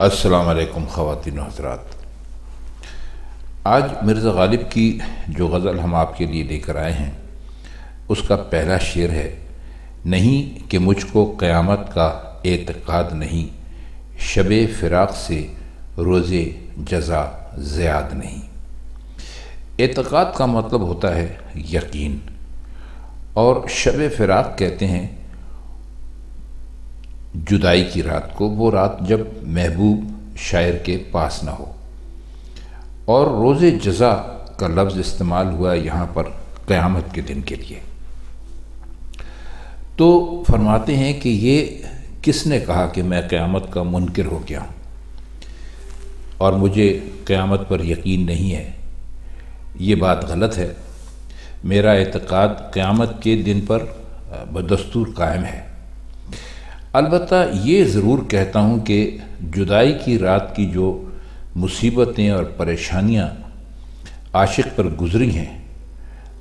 السلام علیکم خواتین و حضرات۔ آج مرزا غالب کی جو غزل ہم آپ کے لیے لے کر آئے ہیں اس کا پہلا شعر ہے: نہیں کہ مجھ کو قیامت کا اعتقاد نہیں، شب فراق سے روز جزا زیاد نہیں۔ اعتقاد کا مطلب ہوتا ہے یقین، اور شب فراق کہتے ہیں جدائی کی رات کو، وہ رات جب محبوب شاعر کے پاس نہ ہو۔ اور روز جزا کا لفظ استعمال ہوا یہاں پر قیامت کے دن کے لیے۔ تو فرماتے ہیں کہ یہ کس نے کہا کہ میں قیامت کا منکر ہو گیا ہوں اور مجھے قیامت پر یقین نہیں ہے؟ یہ بات غلط ہے۔ میرا اعتقاد قیامت کے دن پر بدستور قائم ہے۔ البتہ یہ ضرور کہتا ہوں کہ جدائی کی رات کی جو مصیبتیں اور پریشانیاں عاشق پر گزری ہیں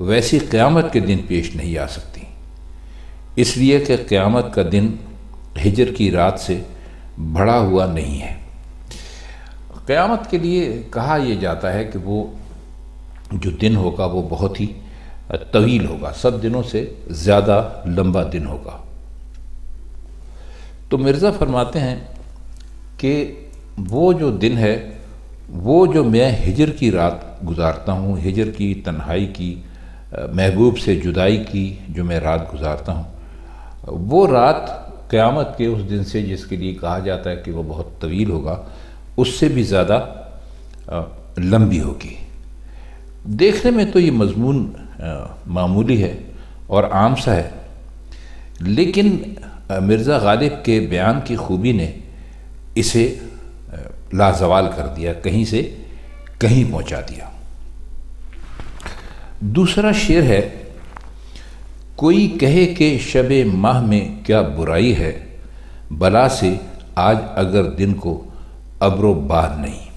ویسی قیامت کے دن پیش نہیں آ سکتی، اس لیے کہ قیامت کا دن ہجر کی رات سے بڑھا ہوا نہیں ہے۔ قیامت کے لیے کہا یہ جاتا ہے کہ وہ جو دن ہوگا وہ بہت ہی طویل ہوگا، سب دنوں سے زیادہ لمبا دن ہوگا۔ تو مرزا فرماتے ہیں کہ وہ جو دن ہے، وہ جو میں ہجر کی رات گزارتا ہوں، ہجر کی تنہائی کی، محبوب سے جدائی کی جو میں رات گزارتا ہوں، وہ رات قیامت کے اس دن سے جس کے لیے کہا جاتا ہے کہ وہ بہت طویل ہوگا، اس سے بھی زیادہ لمبی ہوگی۔ دیکھنے میں تو یہ مضمون معمولی ہے اور عام سا ہے، لیکن مرزا غالب کے بیان کی خوبی نے اسے لازوال کر دیا، کہیں سے کہیں پہنچا دیا۔ دوسرا شعر ہے: کوئی کہے کہ شب ماہ میں کیا برائی ہے، بلا سے آج اگر دن کو ابر و باد نہیں۔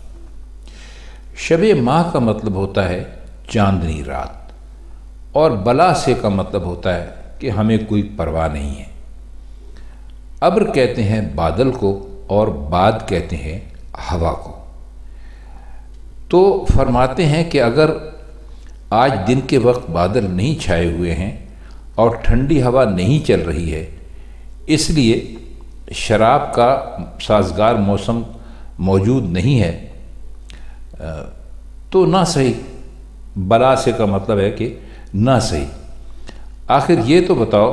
شب ماہ کا مطلب ہوتا ہے چاندنی رات، اور بلا سے کا مطلب ہوتا ہے کہ ہمیں کوئی پرواہ نہیں ہے۔ ابر کہتے ہیں بادل کو اور باد کہتے ہیں ہوا کو۔ تو فرماتے ہیں کہ اگر آج دن کے وقت بادل نہیں چھائے ہوئے ہیں اور ٹھنڈی ہوا نہیں چل رہی ہے، اس لیے شراب کا سازگار موسم موجود نہیں ہے، تو نہ صحیح۔ بلا سے کا مطلب ہے کہ نہ صحیح۔ آخر یہ تو بتاؤ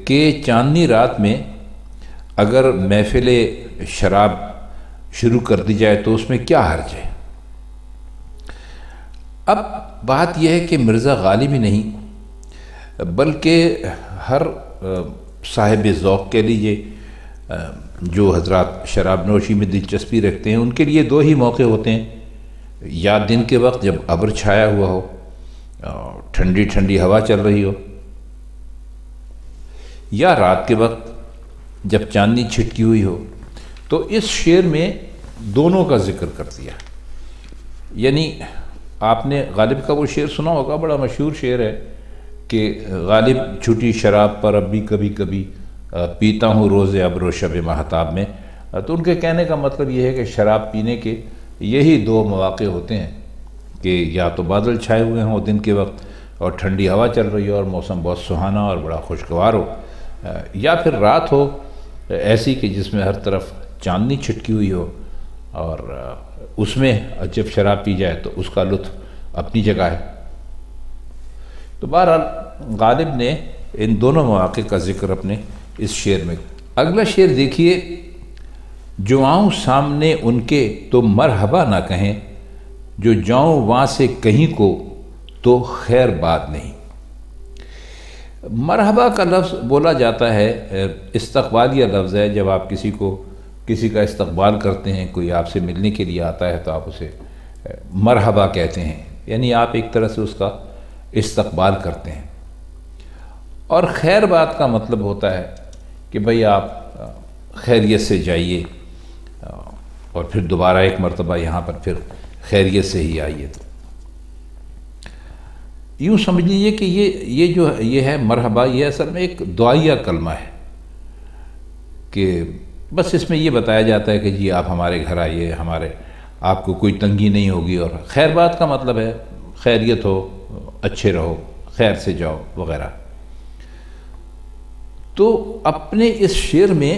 کہ چاندنی رات میں اگر محفل شراب شروع کر دی جائے تو اس میں کیا حرج ہے؟ اب بات یہ ہے کہ مرزا غالب ہی نہیں بلکہ ہر صاحب ذوق کہہ لیجیے جو حضرات شراب نوشی میں دلچسپی رکھتے ہیں، ان کے لیے دو ہی موقع ہوتے ہیں: یا دن کے وقت جب ابر چھایا ہوا ہو، ٹھنڈی ٹھنڈی ہوا چل رہی ہو، یا رات کے وقت جب چاندنی چھٹکی ہوئی ہو۔ تو اس شعر میں دونوں کا ذکر کر دیا۔ یعنی آپ نے غالب کا وہ شعر سنا ہوگا، بڑا مشہور شعر ہے کہ غالب چھٹی شراب پر اب بھی کبھی کبھی پیتا ہوں روز ابر و شب ماہتاب میں۔ تو ان کے کہنے کا مطلب یہ ہے کہ شراب پینے کے یہی دو مواقع ہوتے ہیں کہ یا تو بادل چھائے ہوئے ہوں دن کے وقت اور ٹھنڈی ہوا چل رہی ہو اور موسم بہت سہانا اور بڑا خوشگوار ہو، یا پھر رات ہو ایسی کہ جس میں ہر طرف چاندنی چھٹکی ہوئی ہو، اور اس میں جب شراب پی جائے تو اس کا لطف اپنی جگہ ہے۔ تو بہرحال غالب نے ان دونوں مواقع کا ذکر اپنے اس شعر میں۔ اگلا شعر دیکھیے: جو آؤں سامنے ان کے تو مرحبا نہ کہیں، جو جاؤں وہاں سے کہیں کو تو خیر بات نہیں۔ مرحبا کا لفظ بولا جاتا ہے، استقبالیہ لفظ ہے۔ جب آپ کسی کا استقبال کرتے ہیں، کوئی آپ سے ملنے کے لیے آتا ہے تو آپ اسے مرحبا کہتے ہیں، یعنی آپ ایک طرح سے اس کا استقبال کرتے ہیں۔ اور خیر بات کا مطلب ہوتا ہے کہ بھئی آپ خیریت سے جائیے اور پھر دوبارہ ایک مرتبہ یہاں پر پھر خیریت سے ہی آئیے۔ تو یوں سمجھ لیجیے کہ یہ ہے مرحبا، یہ اصل میں ایک دعائیہ کلمہ ہے کہ بس اس میں یہ بتایا جاتا ہے کہ جی آپ ہمارے گھر آئیے، آپ کو کوئی تنگی نہیں ہوگی، اور خیر بات کا مطلب ہے خیریت ہو، اچھے رہو، خیر سے جاؤ وغیرہ۔ تو اپنے اس شعر میں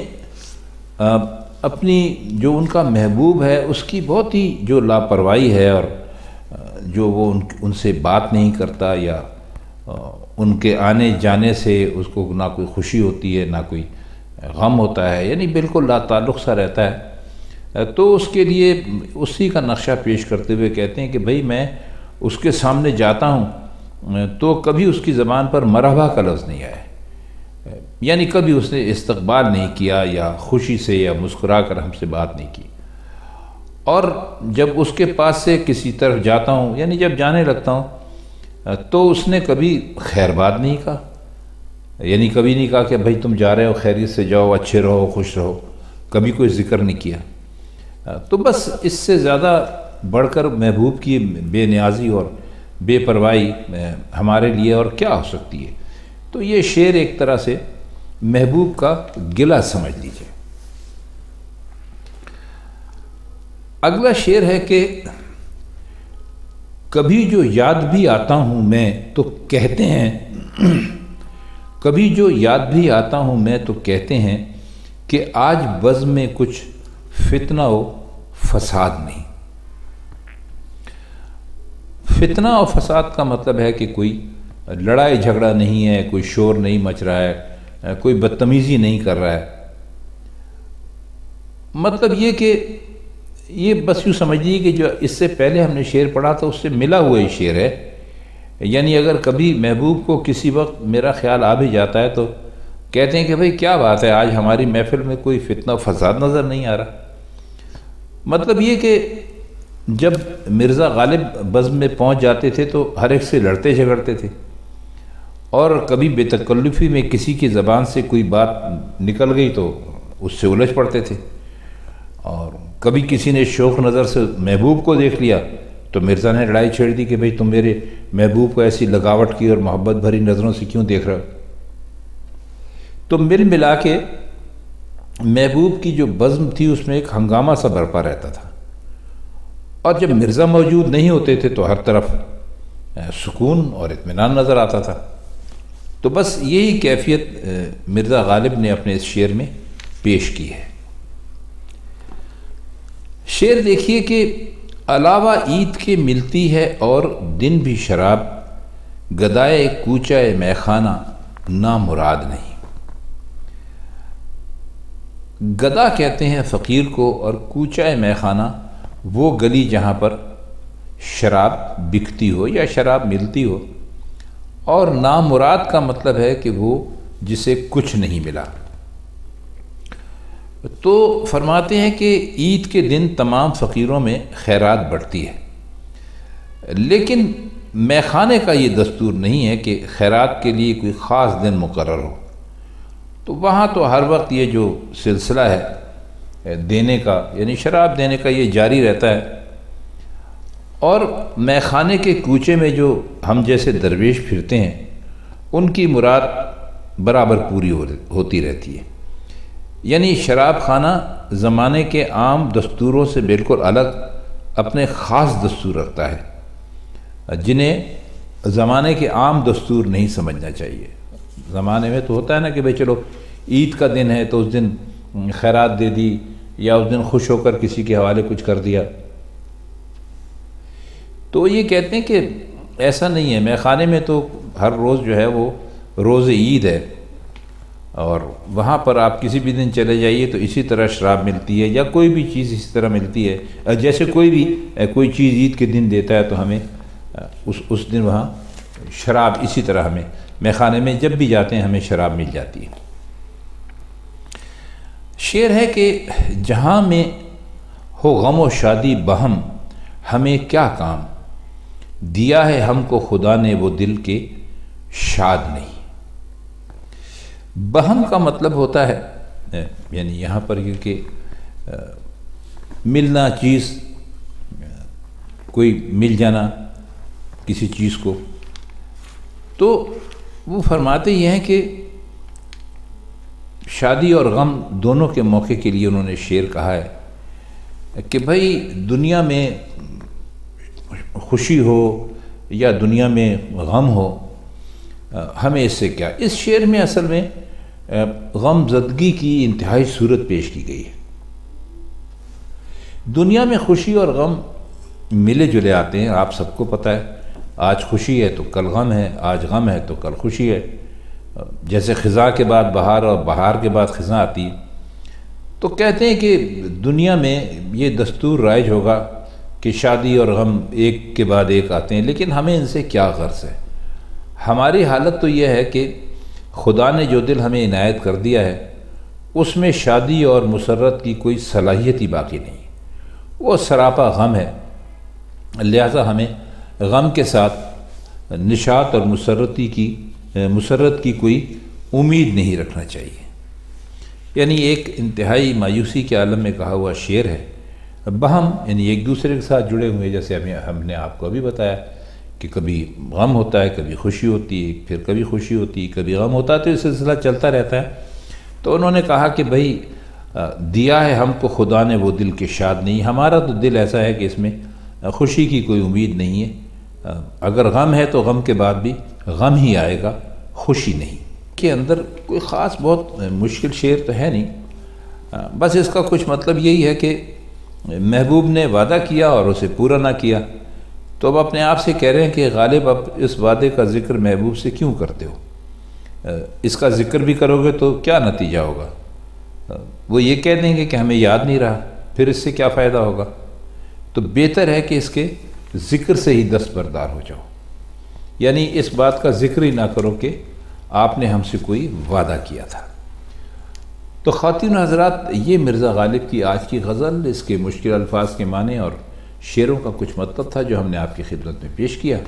اپنی جو ان کا محبوب ہے اس کی بہت ہی جو لاپرواہی ہے، اور جو وہ ان سے بات نہیں کرتا، یا ان کے آنے جانے سے اس کو نہ کوئی خوشی ہوتی ہے نہ کوئی غم ہوتا ہے، یعنی بالکل لا تعلق سا رہتا ہے۔ تو اس کے لیے اسی کا نقشہ پیش کرتے ہوئے کہتے ہیں کہ بھئی میں اس کے سامنے جاتا ہوں تو کبھی اس کی زبان پر مرحبا کا لفظ نہیں آیا، یعنی کبھی اس نے استقبال نہیں کیا یا خوشی سے یا مسکرا کر ہم سے بات نہیں کی، اور جب اس کے پاس سے کسی طرف جاتا ہوں، یعنی جب جانے لگتا ہوں، تو اس نے کبھی خیر بات نہیں کہا، یعنی کبھی نہیں کہا کہ بھائی تم جا رہے ہو خیریت سے جاؤ، اچھے رہو، خوش رہو، کبھی کوئی ذکر نہیں کیا۔ تو بس اس سے زیادہ بڑھ کر محبوب کی بے نیازی اور بے پرواہی ہمارے لیے اور کیا ہو سکتی ہے۔ تو یہ شعر ایک طرح سے محبوب کا گلہ سمجھ لیجیے۔ اگلا شعر ہے کہ کبھی جو یاد بھی آتا ہوں میں تو کہتے ہیں، کبھی جو یاد بھی آتا ہوں میں تو کہتے ہیں کہ آج بزم میں کچھ فتنہ و فساد نہیں۔ فتنہ و فساد کا مطلب ہے کہ کوئی لڑائی جھگڑا نہیں ہے، کوئی شور نہیں مچ رہا ہے، کوئی بدتمیزی نہیں کر رہا ہے۔ مطلب یہ کہ یہ بس یوں سمجھیے کہ جو اس سے پہلے ہم نے شعر پڑھا تھا اس سے ملا ہوا ہی شعر ہے، یعنی اگر کبھی محبوب کو کسی وقت میرا خیال آ بھی جاتا ہے تو کہتے ہیں کہ بھئی کیا بات ہے، آج ہماری محفل میں کوئی فتنہ و فساد نظر نہیں آ رہا۔ مطلب یہ کہ جب مرزا غالب بزم میں پہنچ جاتے تھے تو ہر ایک سے لڑتے جھگڑتے تھے، اور کبھی بے تکلفی میں کسی کی زبان سے کوئی بات نکل گئی تو اس سے الجھ پڑتے تھے، اور کبھی کسی نے شوق نظر سے محبوب کو دیکھ لیا تو مرزا نے لڑائی چھیڑ دی کہ بھئی تم میرے محبوب کو ایسی لگاوٹ کی اور محبت بھری نظروں سے کیوں دیکھ رہے ہو۔ تو مل ملا کے محبوب کی جو بزم تھی اس میں ایک ہنگامہ سا برپا رہتا تھا، اور جب مرزا موجود نہیں ہوتے تھے تو ہر طرف سکون اور اطمینان نظر آتا تھا۔ تو بس یہی کیفیت مرزا غالب نے اپنے اس شعر میں پیش کی ہے۔ شعر دیکھیے کہ علاوہ عید کے ملتی ہے اور دن بھی شراب، گدائے کوچہ میخانہ نامراد نہیں۔ گدا کہتے ہیں فقیر کو، اور کوچہ میخانہ وہ گلی جہاں پر شراب بکتی ہو یا شراب ملتی ہو، اور نامراد کا مطلب ہے کہ وہ جسے کچھ نہیں ملا۔ تو فرماتے ہیں کہ عید کے دن تمام فقیروں میں خیرات بڑھتی ہے، لیکن میخانے کا یہ دستور نہیں ہے کہ خیرات کے لیے کوئی خاص دن مقرر ہو۔ تو وہاں تو ہر وقت یہ جو سلسلہ ہے دینے کا، یعنی شراب دینے کا، یہ جاری رہتا ہے، اور میخانے کے کوچے میں جو ہم جیسے درویش پھرتے ہیں ان کی مراد برابر پوری ہوتی رہتی ہے۔ یعنی شراب خانہ زمانے کے عام دستوروں سے بالکل الگ اپنے خاص دستور رکھتا ہے، جنہیں زمانے کے عام دستور نہیں سمجھنا چاہیے۔ زمانے میں تو ہوتا ہے نا کہ بھئی چلو عید کا دن ہے تو اس دن خیرات دے دی، یا اس دن خوش ہو کر کسی کے حوالے کچھ کر دیا۔ تو یہ کہتے ہیں کہ ایسا نہیں ہے، میخانے میں تو ہر روز جو ہے وہ روز عید ہے، اور وہاں پر آپ کسی بھی دن چلے جائیے تو اسی طرح شراب ملتی ہے، یا کوئی بھی چیز اسی طرح ملتی ہے، جیسے کوئی چیز عید کے دن دیتا ہے تو ہمیں اس دن وہاں شراب اسی طرح ہمیں میخانے میں جب بھی جاتے ہیں ہمیں شراب مل جاتی ہے۔ شعر ہے کہ جہاں میں ہو غم و شادی بہم، ہمیں کیا کام، دیا ہے ہم کو خدا نے وہ دل کے شاد نہیں۔ بہم کا مطلب ہوتا ہے یعنی یہاں پر یہ کہ ملنا، چیز کوئی مل جانا کسی چیز کو۔ تو وہ فرماتے یہ ہیں کہ شادی اور غم دونوں کے موقع کے لیے انہوں نے شعر کہا ہے کہ بھائی دنیا میں خوشی ہو یا دنیا میں غم ہو، ہمیں اس سے کیا۔ اس شعر میں اصل میں غم زدگی کی انتہائی صورت پیش کی گئی ہے۔ دنیا میں خوشی اور غم ملے جلے آتے ہیں، آپ سب کو پتہ ہے، آج خوشی ہے تو کل غم ہے، آج غم ہے تو کل خوشی ہے۔ جیسے خزاں کے بعد بہار اور بہار کے بعد خزاں آتی ہے، تو کہتے ہیں کہ دنیا میں یہ دستور رائج ہوگا کہ شادی اور غم ایک کے بعد ایک آتے ہیں، لیکن ہمیں ان سے کیا غرض ہے؟ ہماری حالت تو یہ ہے کہ خدا نے جو دل ہمیں عنایت کر دیا ہے اس میں شادی اور مسرت کی کوئی صلاحیت ہی باقی نہیں، وہ سراپا غم ہے۔ لہذا ہمیں غم کے ساتھ نشاط اور مسرت کی کوئی امید نہیں رکھنا چاہیے۔ یعنی ایک انتہائی مایوسی کے عالم میں کہا ہوا شعر ہے۔ بہم یعنی ایک دوسرے کے ساتھ جڑے ہوئے، جیسے ہم نے آپ کو ابھی بتایا کہ کبھی غم ہوتا ہے، کبھی خوشی ہوتی ہے، پھر کبھی خوشی ہوتی ہے، کبھی غم ہوتا ہے، تو یہ سلسلہ چلتا رہتا ہے۔ تو انہوں نے کہا کہ بھائی دیا ہے ہم کو خدا نے وہ دل کے شاد نہیں، ہمارا تو دل ایسا ہے کہ اس میں خوشی کی کوئی امید نہیں ہے، اگر غم ہے تو غم کے بعد بھی غم ہی آئے گا، خوشی نہیں۔ کے اندر کوئی خاص بہت مشکل شعر تو ہے نہیں، بس اس کا کچھ مطلب یہی ہے کہ محبوب نے وعدہ کیا اور اسے پورا نہ کیا، تو اب اپنے آپ سے کہہ رہے ہیں کہ غالب اب اس وعدے کا ذکر محبوب سے کیوں کرتے ہو؟ اس کا ذکر بھی کرو گے تو کیا نتیجہ ہوگا؟ وہ یہ کہہ دیں گے کہ ہمیں یاد نہیں رہا، پھر اس سے کیا فائدہ ہوگا؟ تو بہتر ہے کہ اس کے ذکر سے ہی دستبردار ہو جاؤ، یعنی اس بات کا ذکر ہی نہ کرو کہ آپ نے ہم سے کوئی وعدہ کیا تھا۔ تو خواتین حضرات، یہ مرزا غالب کی آج کی غزل، اس کے مشکل الفاظ کے معنی اور شعروں کا کچھ مطلب تھا جو ہم نے آپ کی خدمت میں پیش کیا۔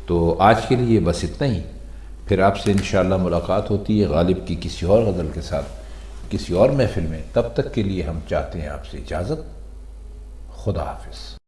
تو آج کے لیے بس اتنا ہی، پھر آپ سے انشاءاللہ ملاقات ہوتی ہے غالب کی کسی اور غزل کے ساتھ کسی اور محفل میں۔ تب تک کے لیے ہم چاہتے ہیں آپ سے اجازت۔ خدا حافظ۔